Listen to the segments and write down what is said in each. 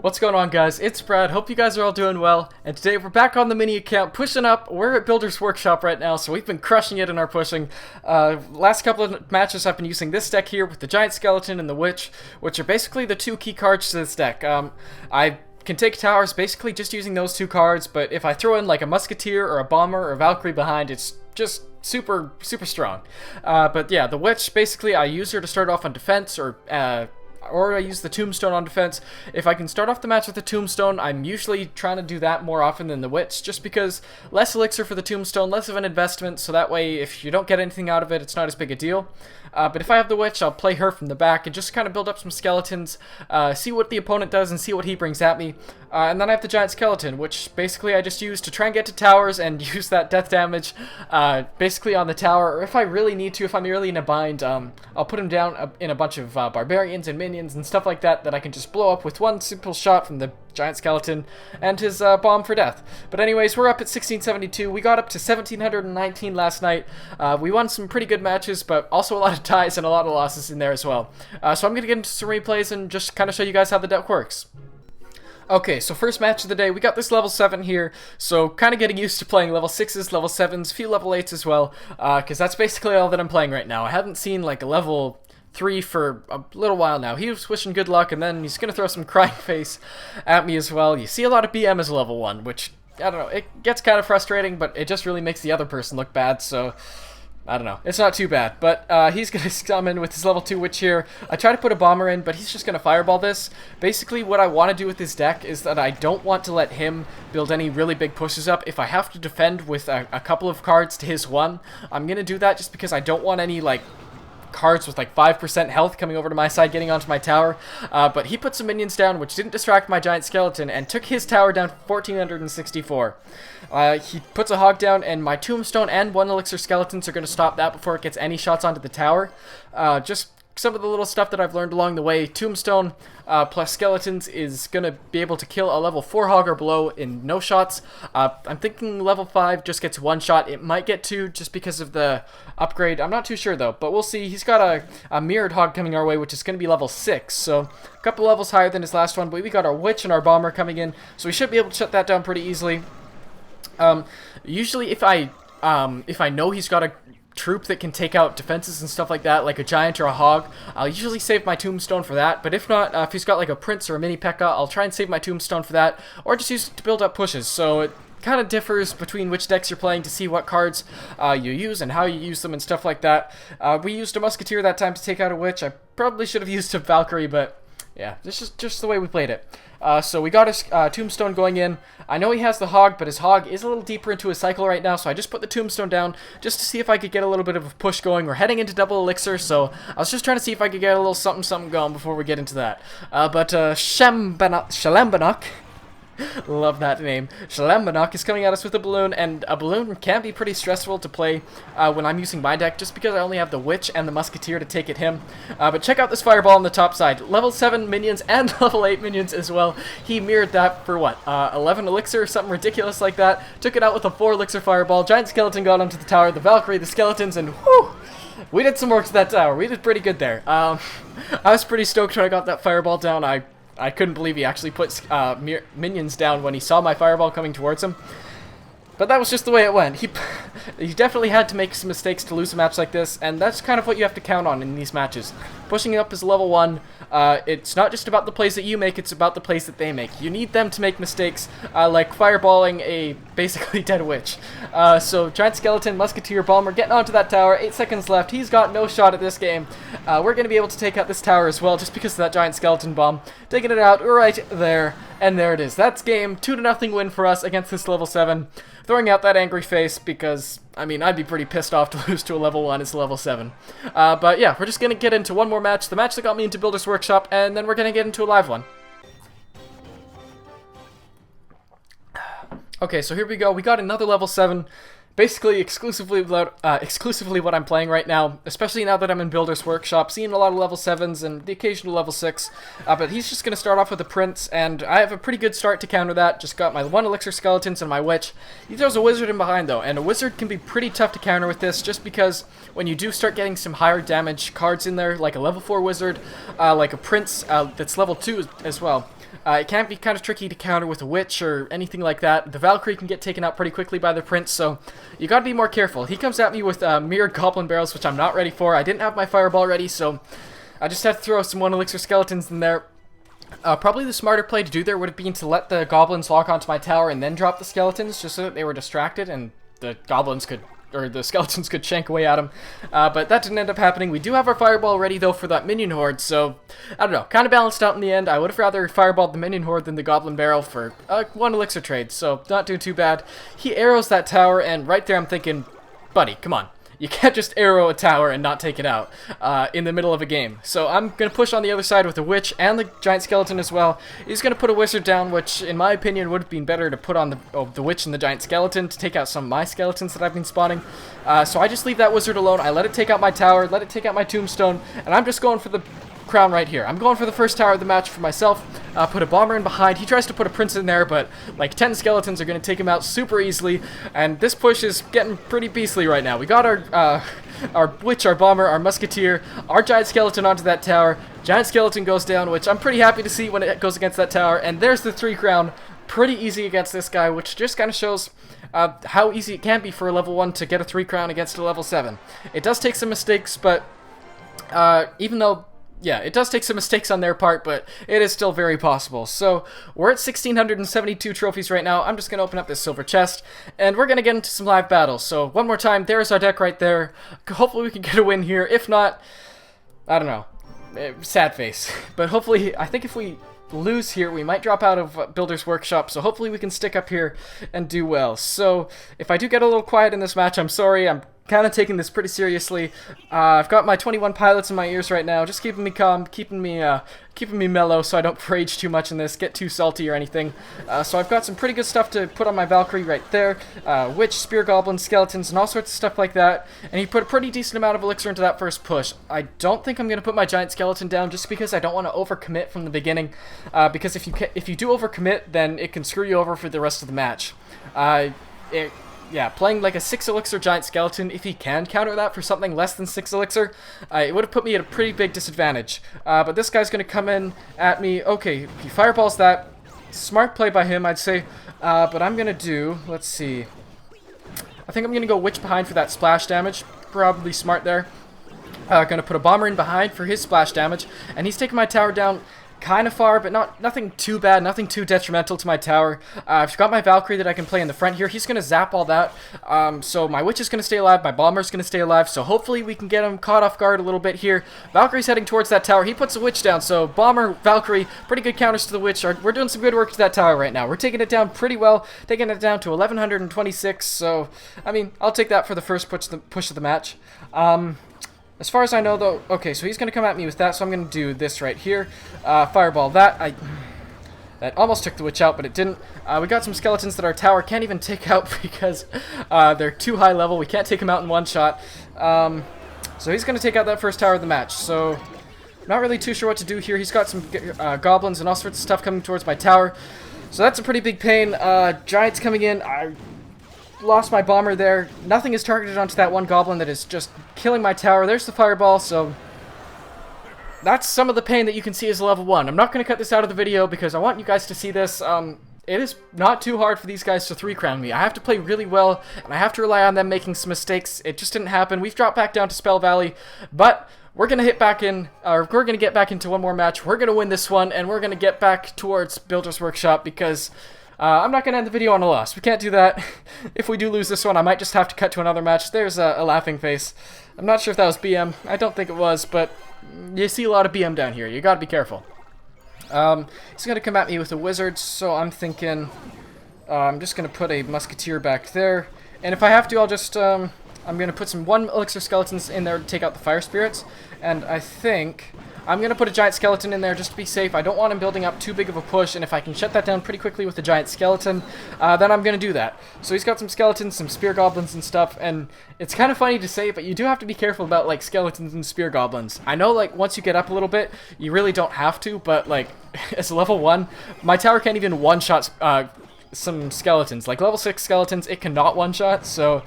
What's going on, guys? It's Brad. Hope you guys are all doing well. And today we're back on the mini account, pushing up. We're at Builder's Workshop right now, so we've been crushing it in our pushing. Last couple of matches I've been using this deck here with the Giant Skeleton and the Witch, which are basically the two key cards to this deck. I can take towers basically just using those two cards, but if I throw in like a Musketeer or a Bomber or a Valkyrie behind, it's just super strong. But yeah, the Witch, basically I use her to start off on defense, or I use the Tombstone on defense. If I can start off the match with the Tombstone, I'm usually trying to do that more often than the Witch, just because less elixir for the Tombstone, less of an investment, so that way if you don't get anything out of it, it's not as big a deal. But if I have the Witch, I'll play her from the back and just kind of build up some skeletons, see what the opponent does and see what he brings at me. And then I have the Giant Skeleton, which basically I just use to try and get to towers and use that death damage basically on the tower. Or if I really need to, if I'm really in a bind, I'll put him down in a bunch of barbarians and minions and stuff like that I can just blow up with one simple shot from the Giant Skeleton and his bomb for death. But anyways, we're up at 1672. We got up to 1719 last night. We won some pretty good matches, but also a lot of ties and a lot of losses in there as well. So I'm going to get into some replays and just kind of show you guys how the deck works. Okay, so first match of the day, we got this level 7 here, so kind of getting used to playing level 6s, level 7s, a few level 8s as well, because that's basically all that I'm playing right now. I haven't seen like a level 3 for a little while now. He was wishing good luck, and then he's going to throw some crying face at me as well. You see a lot of BM as level 1, which, I don't know, it gets kind of frustrating, but it just really makes the other person look bad, so I don't know. It's not too bad, but he's going to come in with his level 2 Witch here. I try to put a Bomber in, but he's just going to Fireball this. Basically, what I want to do with this deck is that I don't want to let him build any really big pushes up. If I have to defend with a couple of cards to his 1, I'm going to do that just because I don't want any, like, cards with like 5% health coming over to my side, getting onto my tower. But he put some minions down, which didn't distract my Giant Skeleton, and took his tower down to 1464. He puts a Hog down, and my Tombstone and 1 Elixir Skeletons are going to stop that before it gets any shots onto the tower. Just some of the little stuff that I've learned along the way. Tombstone plus Skeletons is going to be able to kill a level 4 Hog or below in no shots. I'm thinking level 5 just gets 1 shot. It might get 2 just because of the upgrade. I'm not too sure though, but we'll see. He's got a Mirrored Hog coming our way, which is going to be level 6, so a couple levels higher than his last one, but we got our Witch and our Bomber coming in, so we should be able to shut that down pretty easily. Usually if I know he's got a troop that can take out defenses and stuff like that, like a Giant or a Hog, I'll usually save my Tombstone for that. But if not, if he's got like a Prince or a Mini P.E.K.K.A., I'll try and save my Tombstone for that, or just use it to build up pushes. So it kind of differs between which decks you're playing to see what cards you use and how you use them and stuff like that. We used a Musketeer that time to take out a Witch. I probably should have used a Valkyrie, but yeah, this is just the way we played it. So we got his Tombstone going in. I know he has the Hog, but his Hog is a little deeper into his cycle right now, so I just put the Tombstone down just to see if I could get a little bit of a push going. We're heading into double elixir, so I was just trying to see if I could get a little something going before we get into that. But Shalambanok, love that name. Shalambanok is coming at us with a balloon, and a balloon can be pretty stressful to play when I'm using my deck, just because I only have the Witch and the Musketeer to take at him. But check out this Fireball on the top side. Level 7 minions and level 8 minions as well. He mirrored that for what? 11 elixir, something ridiculous like that. Took it out with a 4 elixir Fireball. Giant Skeleton got onto the tower, the Valkyrie, the Skeletons, and whew! We did some work to that tower. We did pretty good there. I was pretty stoked when I got that Fireball down. I couldn't believe he actually put minions down when he saw my Fireball coming towards him. But that was just the way it went. He definitely had to make some mistakes to lose a match like this, and that's kind of what you have to count on in these matches. Pushing up is level 1. It's not just about the plays that you make, it's about the plays that they make. You need them to make mistakes, like fireballing a basically dead Witch. So Giant Skeleton, Musketeer, Bomber getting onto that tower. 8 seconds left. He's got no shot at this game. We're going to be able to take out this tower as well, just because of that Giant Skeleton bomb. Taking it out right there, and there it is. That's game. 2-0 win for us against this level 7. Throwing out that angry face because, I mean, I'd be pretty pissed off to lose to a level 1 as a level 7. But yeah, we're just going to get into one more match, the match that got me into Builder's Workshop, and then we're going to get into a live one. Okay, so here we go. We got another level 7. Basically, exclusively what I'm playing right now, especially now that I'm in Builder's Workshop, seeing a lot of level 7s and the occasional level 6, but he's just going to start off with a Prince, and I have a pretty good start to counter that. Just got my 1 Elixir Skeletons and my Witch. He throws a Wizard in behind, though, and a Wizard can be pretty tough to counter with this, just because when you do start getting some higher damage cards in there, like a level 4 Wizard, like a Prince that's level 2 as well, It can be kind of tricky to counter with a witch or anything like that. The Valkyrie can get taken out pretty quickly by the prince, so you gotta be more careful. He comes at me with mirrored goblin barrels, which I'm not ready for. I didn't have my fireball ready, so I just had to throw some 1 elixir skeletons in there. Probably the smarter play to do there would have been to let the goblins lock onto my tower and then drop the skeletons, just so that they were distracted and the goblins could, or the skeletons could shank away at them. But that didn't end up happening. We do have our fireball ready though for that minion horde, so I don't know, kind of balanced out in the end. I would have rather fireballed the minion horde than the goblin barrel for 1 elixir trade, so not doing too bad. He arrows that tower, and right there I'm thinking, buddy, come on. You can't just arrow a tower and not take it out in the middle of a game. So I'm going to push on the other side with the witch and the giant skeleton as well. He's going to put a wizard down, which in my opinion would have been better to put on the witch and the giant skeleton to take out some of my skeletons that I've been spawning. So I just leave that wizard alone. I let it take out my tower, let it take out my tombstone, and I'm just going for the crown right here. I'm going for the first tower of the match for myself. Put a bomber in behind. He tries to put a prince in there, but like 10 skeletons are going to take him out super easily, and this push is getting pretty beastly right now. We got our witch, our bomber, our musketeer, our giant skeleton onto that tower. Giant skeleton goes down, which I'm pretty happy to see when it goes against that tower, and there's the 3 crown. Pretty easy against this guy, which just kind of shows how easy it can be for a level 1 to get a 3 crown against a level 7. It does take some mistakes, but even though yeah, it does take some mistakes on their part, but it is still very possible. So, we're at 1,672 trophies right now. I'm just going to open up this silver chest, and we're going to get into some live battles. So, one more time, there's our deck right there. Hopefully we can get a win here. If not, I don't know. Sad face. But hopefully, I think if we lose here, we might drop out of Builder's Workshop, so hopefully we can stick up here and do well. So, if I do get a little quiet in this match, I'm sorry. I'm kind of taking this pretty seriously. I've got my 21 pilots in my ears right now, just keeping me calm, keeping me mellow, so I don't rage too much in this, get too salty or anything. So I've got some pretty good stuff to put on my Valkyrie right there. Witch, spear goblins, skeletons, and all sorts of stuff like that. And he put a pretty decent amount of elixir into that first push. I don't think I'm going to put my giant skeleton down just because I don't want to overcommit from the beginning. Because if you do overcommit, then it can screw you over for the rest of the match. Yeah, playing like a 6 elixir giant skeleton, if he can counter that for something less than 6 elixir, it would have put me at a pretty big disadvantage. But this guy's going to come in at me. Okay, he fireballs that. Smart play by him, I'd say. But I'm going to do, let's see. I think I'm going to go witch behind for that splash damage. Probably smart there. Going to put a bomber in behind for his splash damage. And he's taking my tower down kind of far, but nothing too bad, nothing too detrimental to my tower. I've got my Valkyrie that I can play in the front here. He's going to zap all that, so my witch is going to stay alive, my bomber's going to stay alive, so hopefully we can get him caught off guard a little bit here. Valkyrie's heading towards that tower. He puts a witch down, so bomber, Valkyrie, pretty good counters to the witch. We're doing some good work to that tower right now. We're taking it down pretty well, taking it down to 1,126, so, I mean, I'll take that for the first push of the match. As far as I know, though, okay, so he's going to come at me with that, so I'm going to do this right here. Fireball that. That almost took the witch out, but it didn't. We got some skeletons that our tower can't even take out because they're too high level. We can't take them out in one shot. So he's going to take out that first tower of the match. So I'm not really too sure what to do here. He's got some goblins and all sorts of stuff coming towards my tower. So that's a pretty big pain. Giants coming in. I lost my bomber there. Nothing is targeted onto that one goblin that is just killing my tower. There's the fireball, so that's some of the pain that you can see as a level 1. I'm not going to cut this out of the video because I want you guys to see this. It is not too hard for these guys to 3-crown me. I have to play really well, and I have to rely on them making some mistakes. It just didn't happen. We've dropped back down to Spell Valley, but we're going to hit back in, or we're going to get back into one more match. We're going to win this one, and we're going to get back towards Builder's Workshop because I'm not going to end the video on a loss. We can't do that. If we do lose this one, I might just have to cut to another match. There's a laughing face. I'm not sure if that was BM. I don't think it was, but you see a lot of BM down here. You got to be careful. He's going to come at me with a wizard, so I'm thinking I'm just going to put a musketeer back there. And if I have to, I'll just I'm going to put some 1 elixir skeletons in there to take out the fire spirits. And I think I'm going to put a giant skeleton in there just to be safe. I don't want him building up too big of a push, and if I can shut that down pretty quickly with the giant skeleton, then I'm going to do that. So he's got some skeletons, some spear goblins and stuff, and it's kind of funny to say, but you do have to be careful about, like, skeletons and spear goblins. I know, like, once you get up a little bit, you really don't have to, but, like, as level 1, my tower can't even one-shot some skeletons. Like, level 6 skeletons, it cannot one-shot, so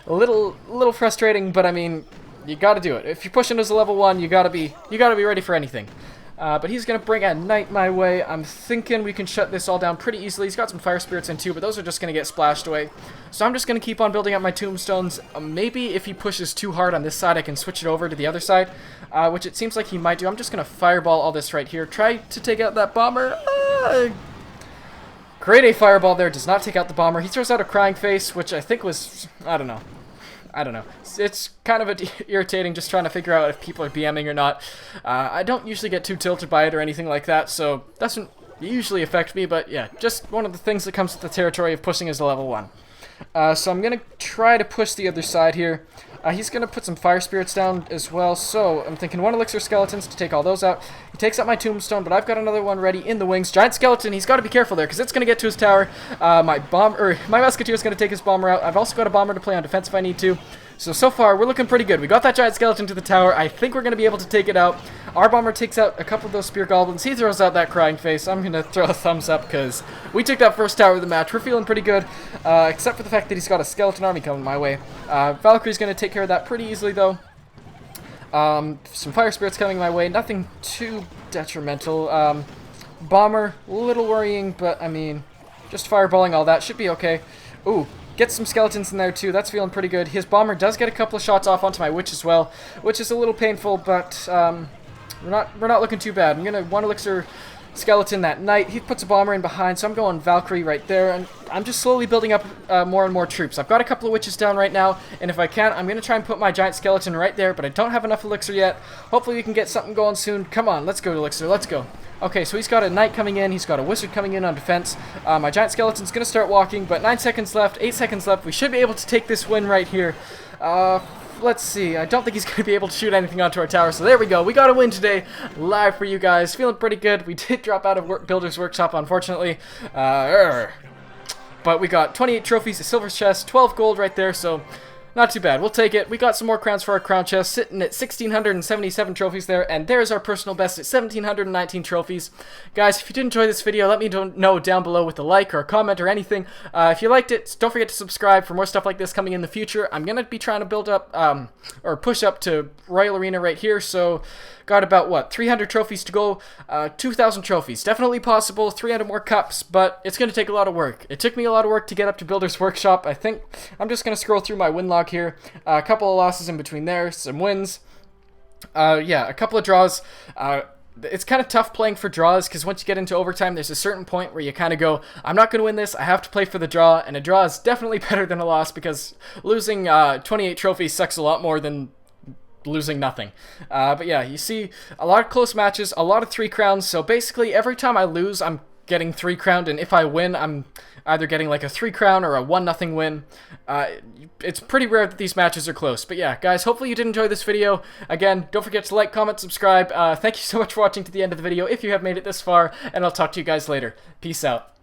a little frustrating, but I mean, you gotta do it. If you're pushing as a level 1, you gotta be ready for anything. But he's going to bring a knight my way. I'm thinking we can shut this all down pretty easily. He's got some fire spirits in too, but those are just going to get splashed away. So I'm just going to keep on building up my tombstones. Maybe if he pushes too hard on this side, I can switch it over to the other side, which it seems like he might do. I'm just going to fireball all this right here. Try to take out that bomber. Great A fireball there. Does not take out the bomber. He throws out a crying face, which I think was... I don't know. It's kind of irritating just trying to figure out if people are BMing or not. I don't usually get too tilted by it or anything like that, so it doesn't usually affect me, but yeah, just one of the things that comes with the territory of pushing as a level 1. So I'm going to try to push the other side here. He's going to put some fire spirits down as well, so I'm thinking 1 elixir skeletons to take all those out. He takes out my tombstone, but I've got another one ready in the wings. Giant skeleton, he's got to be careful there, because it's going to get to his tower. My musketeer is going to take his bomber out. I've also got a bomber to play on defense if I need to. So far, we're looking pretty good. We got that giant skeleton to the tower. I think we're going to be able to take it out. Our bomber takes out a couple of those spear goblins. He throws out that crying face. I'm going to throw a thumbs up because we took that first tower of the match. We're feeling pretty good, except for the fact that he's got a skeleton army coming my way. Valkyrie's going to take care of that pretty easily, though. Some fire spirits coming my way. Nothing too detrimental. Bomber, a little worrying, but, I mean, just fireballing all that should be okay. Ooh. Get some skeletons in there too, that's feeling pretty good. His bomber does get a couple of shots off onto my witch as well, which is a little painful, but we're not looking too bad. I'm gonna 1 elixir skeleton that knight. He puts a bomber in behind, so I'm going Valkyrie right there, and I'm just slowly building up more and more troops. I've got a couple of witches down right now, and if I can, I'm gonna try and put my giant skeleton right there, but I don't have enough elixir yet. Hopefully we can get something going soon. Come on, let's go elixir, let's go. Okay, so he's got a knight coming in, he's got a wizard coming in on defense. My giant skeleton's going to start walking, but 9 seconds left, 8 seconds left. We should be able to take this win right here. Let's see, I don't think he's going to be able to shoot anything onto our tower, so there we go. We got a win today, live for you guys. Feeling pretty good. We did drop out of Builder's Workshop, unfortunately. But we got 28 trophies, a silver chest, 12 gold right there, so... not too bad. We'll take it. We got some more crowns for our crown chest, sitting at 1,677 trophies there, and there's our personal best at 1,719 trophies. Guys, if you did enjoy this video, let me know down below with a like or a comment or anything. If you liked it, don't forget to subscribe for more stuff like this coming in the future. I'm going to be trying to build up, or push up to Royal Arena right here, so got about, what, 300 trophies to go, 2,000 trophies. Definitely possible, 300 more cups, but it's going to take a lot of work. It took me a lot of work to get up to Builder's Workshop. I think I'm just going to scroll through my win log here. A couple of losses in between there, some wins. Yeah, a couple of draws. It's kind of tough playing for draws because once you get into overtime, there's a certain point where you kind of go, I'm not going to win this, I have to play for the draw, and a draw is definitely better than a loss because losing 28 trophies sucks a lot more than losing nothing. But yeah, you see a lot of close matches, a lot of 3 crowns, so basically every time I lose, I'm getting 3 crowned, and if I win, I'm either getting like a 3 crown or a 1-0 win. It's pretty rare that these matches are close. But yeah, guys, hopefully you did enjoy this video. Again, don't forget to like, comment, subscribe. Thank you so much for watching to the end of the video if you have made it this far, and I'll talk to you guys later. Peace out.